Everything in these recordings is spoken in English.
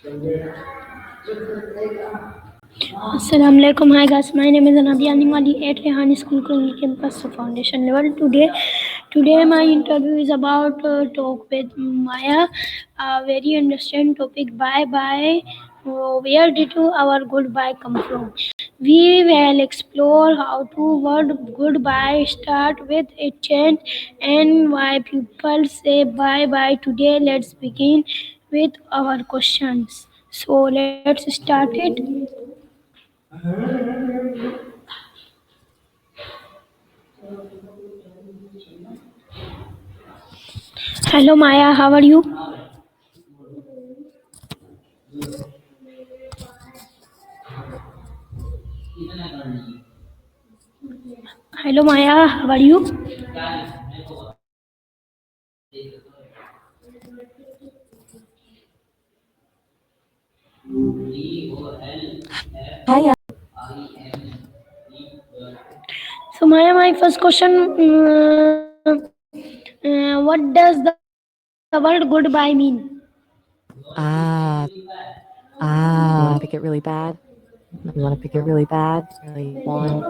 Assalamu alaikum. Hi guys, my name is Anabia Earningwali I'm at Rehan School Korangi Campus Foundation level. Today my interview is about talk with Maya, a very interesting topic. Bye bye. Where did our goodbye come from? We will explore how to word goodbye start with a chant and why people say bye bye today. Let's begin with our questions. So let's start it. Hello Maya, how are you? Hello Maya, how are you? Hiya. So Maya, my first question, what does the word goodbye mean? Ah, you want to pick it really bad? You want to pick it really bad? Really want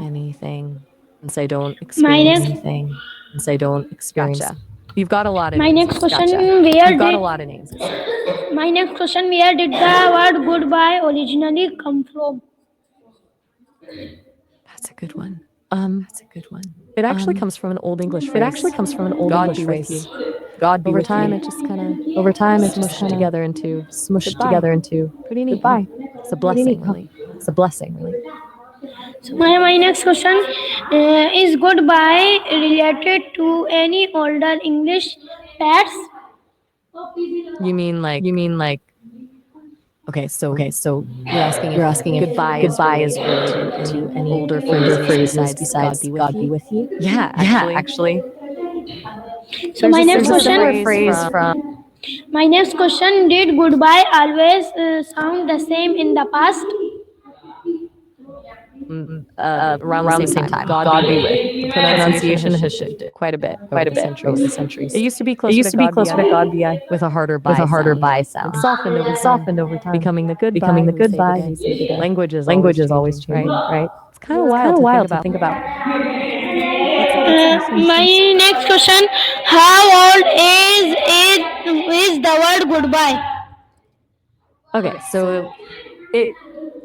anything, and say don't My experience next, anything, and say don't experience. Gotcha. You've got a lot of My names. next question, Gotcha. where You've got did a lot of names. my next question, where did the word goodbye originally come from? That's a good one. It actually comes from an old English phrase. God be with you. God be Over with time, you. it just kind of Over time, it just smushed kind of together into smushed goodbye. together into Pretty neat. goodbye. Huh? It's a Pretty blessing, neat, huh? really. It's a blessing, really. So my next question, is goodbye related to any older English pets? You mean like Okay, so you're asking you're if asking if goodbye is goodbye is related to related to any any older older phrases phrases besides God besides be with God be you? with you? Yeah, Yeah, actually. actually. So There's my a next similar question, phrase from my next question, did goodbye always sound the same in the past? around Around the the same same time. time. God be with. The The pronunciation has pronunciation has shifted shifted quite a bit quite over a the bit over the centuries. centuries. It used to be It closer used to to be God closer to bi God bi with a harder with by a harder sound. by It sound. softened over It time, softened over time, becoming the goodbye becoming the who say goodbye today. who say today. Language is Language always is always changing, right? changing, right? It's kind of It's kind wild of to think wild to about. think about. My next question, how old is the word goodbye? Okay, so it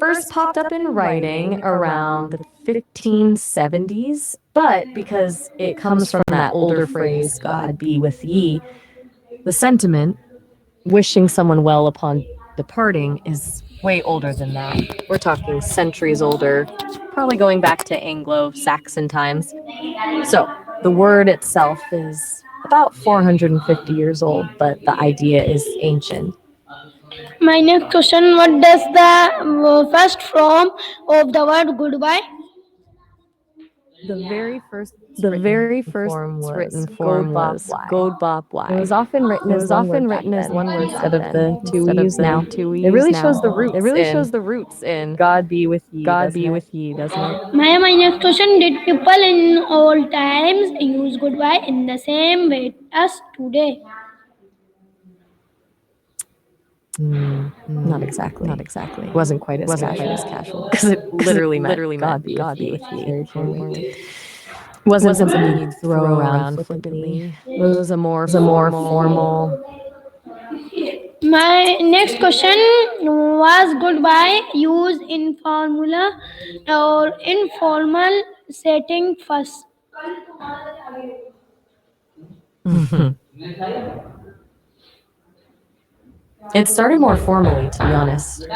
first popped up in writing around the 1570s, but because it comes from that older phrase, God be with ye, the sentiment, wishing someone well upon departing, is way older than that. We're talking centuries older, probably going back to Anglo-Saxon times. So the word itself is about 450 years old, but the idea is ancient. My next question, what does the first form of the word goodbye? The very first Written written form form was was God Bop It was Why. often written It as was one word often back written as then one word instead back of then, the two we instead of use the now. two we It use really shows now. the It roots really in shows the roots in God be with ye, God doesn't be it? with ye, doesn't it? Maya, my next question, did people in old times use goodbye in the same way as today? Not exactly. Not exactly. It wasn't quite as Wasn't quite casual as casual because it because it literally meant literally God meant be with God be ye with ye very very formally. formally. It wasn't Wasn't something something you'd you'd throw throw around around flippantly. flippantly. It It was a more was a more formal. formal. My next question, was goodbye used in formula or informal setting first? It started more formally, to be honest.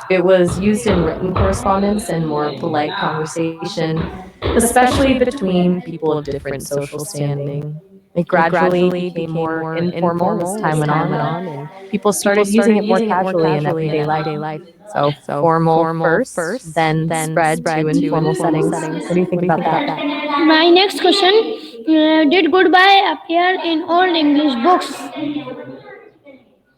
It was used in written correspondence and more polite conversation, especially between people of different social standing. It gradually became more informal as time went on, and people started using it more casually in everyday life. So formal first, then spread to informal settings. What do you think about that? My next question, did goodbye appear in old English books?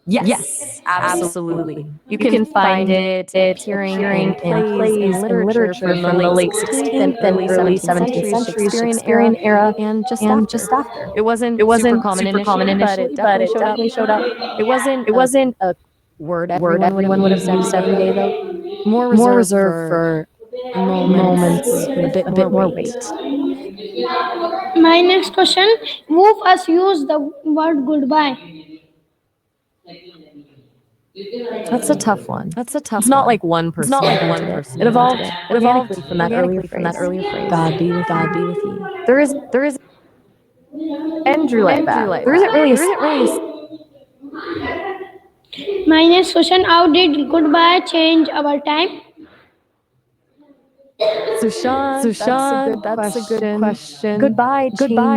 Yes, absolutely. You can find it appearing in plays and literature from the late 16th and early 17th centuries, Shakespearean era, and just after. It wasn't super common initially, but it definitely showed up. It wasn't a word everyone would have used every day, though. More reserved for moments with a bit more weight. My next question: who first used the word goodbye? That's a tough one. It's not like one person invented it. It evolved organically from that earlier phrase. God be with you. There is Andrew like that. There isn't really a My next question: how did goodbye change our time? Sushant, that's a good question. Goodbye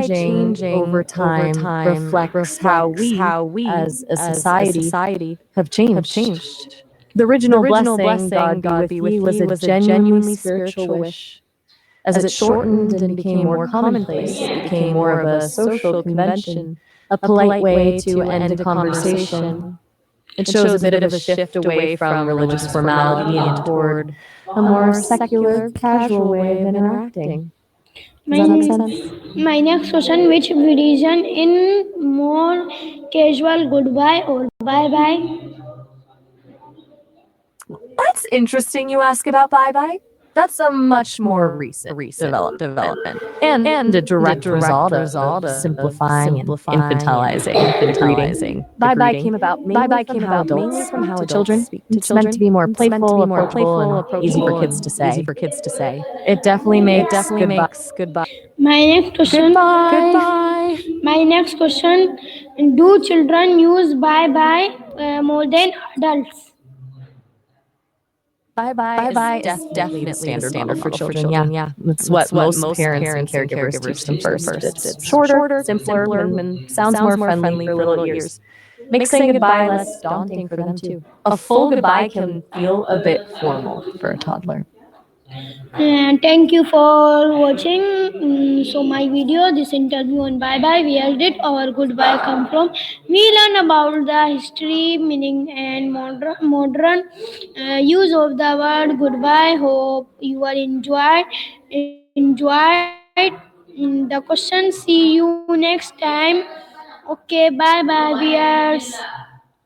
changing over time reflects how we, as a society, have changed. The original blessing, God be with ye, was a genuinely spiritual wish. As it shortened and became more commonplace, it became more of a social convention, a polite way to end a conversation. It shows a bit of a shift away from religious formality and toward a more secular, casual way of interacting. Does My, that make sense? my next question: which version in more casual goodbye or bye bye? That's interesting you ask about bye bye. That's a much more recent development and a direct result of simplifying and infantilizing the greeting. Bye bye came about mainly from how adults speak to children. It's meant to be more playful, approachable, and easy for kids to say. It definitely makes goodbye. My next question. Goodbye. My next question: do children use bye bye more than adults? Bye bye is definitely the standard model for children. Yeah, it's what most parents and caregivers teach them first. It's shorter, simpler, and sounds more friendly for little ears. Makes saying goodbye less daunting for them too. A full goodbye can feel a bit formal for a toddler. And thank you for watching. So my video, this interview on bye bye, where did our goodbye come from? We learn about the history, meaning, and modern use of the word goodbye. Hope you are enjoyed the question. See you next time. Okay, bye bye, viewers.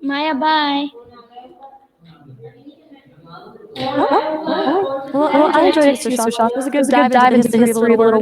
Maya, bye. Oh, all right. Well, I Well, I enjoyed enjoyed it it too, too, Sushant. Sushant. It was a It was good a good dive into the history of the little word.